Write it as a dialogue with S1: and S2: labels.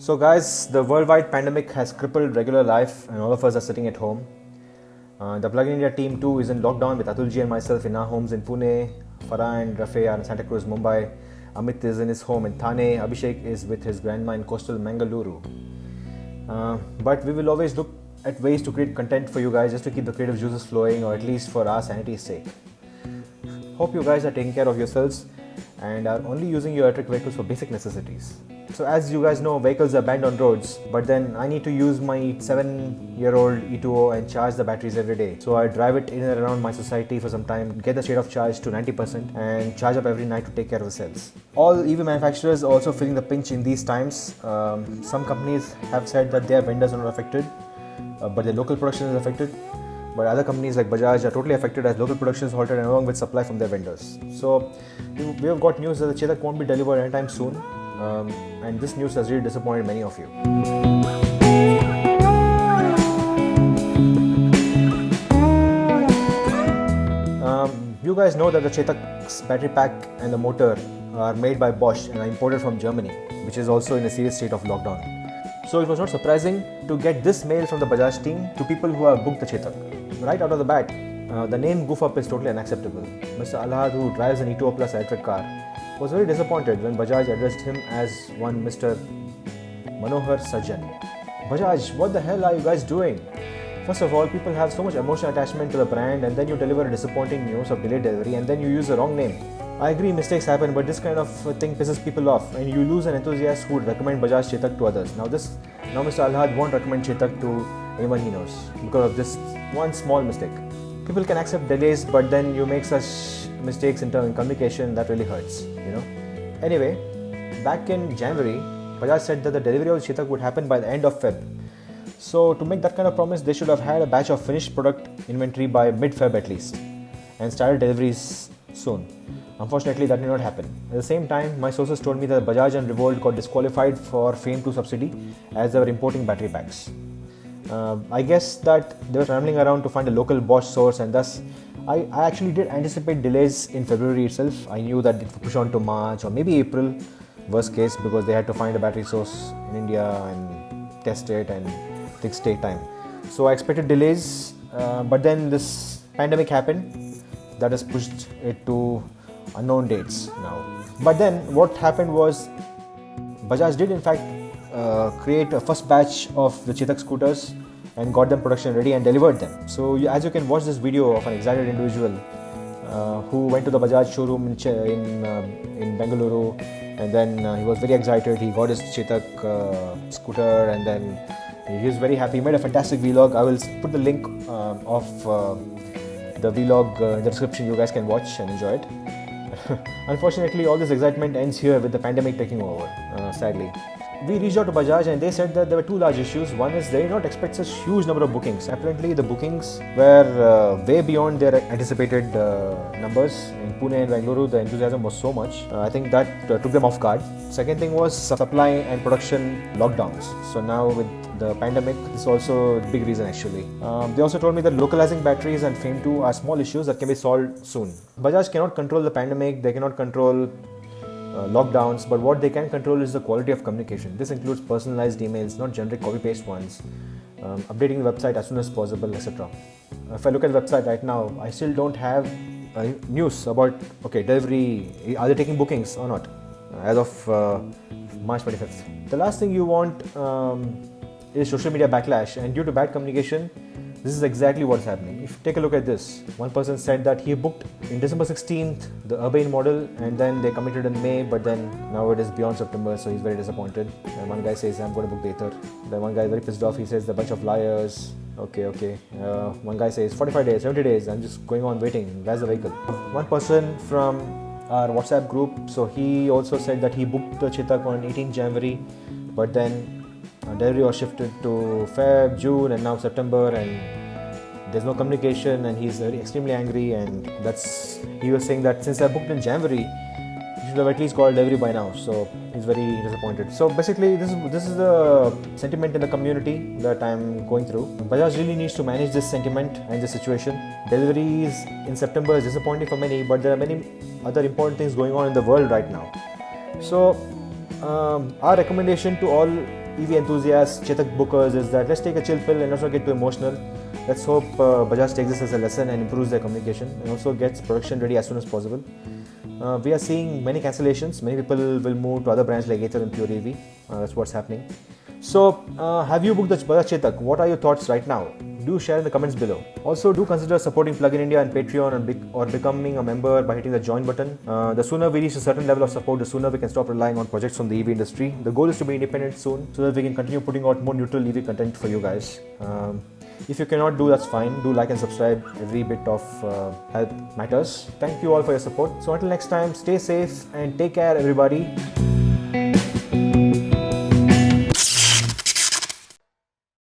S1: So guys, the worldwide pandemic has crippled regular life and all of us are sitting at home. The Plug in India team too is in lockdown with Atulji and myself in our homes in Pune. Farah and Rafe are in Santa Cruz, Mumbai. Amit is in his home in Thane. Abhishek is with his grandma in coastal Mangaluru. But we will always look at ways to create content for you guys just to keep the creative juices flowing, or at least for our sanity's sake. Hope you guys are taking care of yourselves and are only using your electric vehicles for basic necessities. So as you guys know, vehicles are banned on roads, but then I need to use my 7-year-old E2O and charge the batteries every day. So I drive it in and around my society for some time, get the state of charge to 90% and charge up every night to take care of the cells. All EV manufacturers are also feeling the pinch in these times. Some companies have said that their vendors are not affected, but their local production is affected. But other companies like Bajaj are totally affected as local production is halted and along with supply from their vendors. So we have got news that the Chetak won't be delivered anytime soon. And this news has really disappointed many of you. You guys know that the Chetak's battery pack and the motor are made by Bosch and are imported from Germany, which is also in a serious state of lockdown. So it was not surprising to get this mail from the Bajaj team to people who have booked the Chetak. Right out of the bat, the name goof up is totally unacceptable. Mr. Alhad, who drives an E2O Plus electric car, was very disappointed when Bajaj addressed him as one Mr. Manohar Sajjan. Bajaj, what the hell are you guys doing? First of all, people have so much emotional attachment to the brand, and then you deliver a disappointing news of delayed delivery and then you use the wrong name. I agree, mistakes happen, but this kind of thing pisses people off and you lose an enthusiast who would recommend Bajaj Chetak to others. Now Mr. Alhad won't recommend Chetak to anyone he knows because of this one small mistake. People can accept delays, but then you make such mistakes in terms of communication that really hurts, Anyway, back in January, Bajaj said that the delivery of Chetak would happen by the end of Feb. So to make that kind of promise, they should have had a batch of finished product inventory by mid-Feb at least and started deliveries soon. Unfortunately, that did not happen. At the same time, my sources told me that Bajaj and Revolt got disqualified for FAME 2 subsidy as they were importing battery packs. I guess that they were scrambling around to find a local Bosch source, and thus I actually did anticipate delays in February itself. I knew that it would push on to March or maybe April, worst case, because they had to find a battery source in India and test it, and things take time. So I expected delays, but then this pandemic happened that has pushed it to unknown dates now. But then what happened was Bajaj did in fact create a first batch of the Chetak scooters and got them production ready and delivered them. So as you can watch this video of an excited individual who went to the Bajaj showroom in Bengaluru, and then he was very excited. He got his Chetak scooter and then he was very happy. He made a fantastic vlog. I will put the link of the vlog in the description. You guys can watch and enjoy it. Unfortunately, all this excitement ends here with the pandemic taking over, sadly. We reached out to Bajaj and they said that there were two large issues. One is they did not expect such huge number of bookings. Apparently, the bookings were way beyond their anticipated numbers. In Pune and Bengaluru, the enthusiasm was so much. I think that took them off guard. Second thing was supply and production lockdowns. So now with the pandemic, this is also a big reason actually. They also told me that localizing batteries and FAME 2 are small issues that can be solved soon. Bajaj cannot control the pandemic, they cannot control lockdowns, but what they can control is the quality of communication. This includes personalized emails, not generic copy-paste ones, updating the website as soon as possible, etc. If I look at the website right now, I still don't have news about delivery, are they taking bookings or not, as of March 25th. The last thing you want is social media backlash, and due to bad communication, this is exactly what's happening. If you take a look at this, one person said that he booked in December 16th the Urbane model, and then they committed in May, but then now it is beyond September, so he's very disappointed. And one guy says, I'm going to book the Ather. Then one guy is very pissed off, he says, they're a bunch of liars. Okay. One guy says, 45 days, 70 days, I'm just going on waiting. Where's the vehicle? One person from our WhatsApp group, so he also said that he booked the Chetak on 18 January, but then delivery was shifted to Feb, June, and now September, and there's no communication, and he's extremely angry. And he was saying that since I booked in January, you should have at least got delivery by now. So he's very disappointed. So basically, this is the sentiment in the community that I'm going through. Bajaj really needs to manage this sentiment and this situation. Deliveries in September is disappointing for many, but there are many other important things going on in the world right now. So our recommendation to all EV enthusiasts, Chetak bookers, is that let's take a chill pill and let's not get too emotional. Let's hope Bajaj takes this as a lesson and improves their communication and also gets production ready as soon as possible. We are seeing many cancellations. Many people will move to other brands like Ather and Pure EV. That's what's happening. So, have you booked the Bajaj Chetak? What are your thoughts right now? Do share in the comments below. Also, do consider supporting Plug in India and Patreon or becoming a member by hitting the join button. The sooner we reach a certain level of support, the sooner we can stop relying on projects from the EV industry. The goal is to be independent soon so that we can continue putting out more neutral EV content for you guys. If you cannot do, that's fine. Do like and subscribe. Every bit of help matters. Thank you all for your support. So until next time, stay safe and take care, everybody.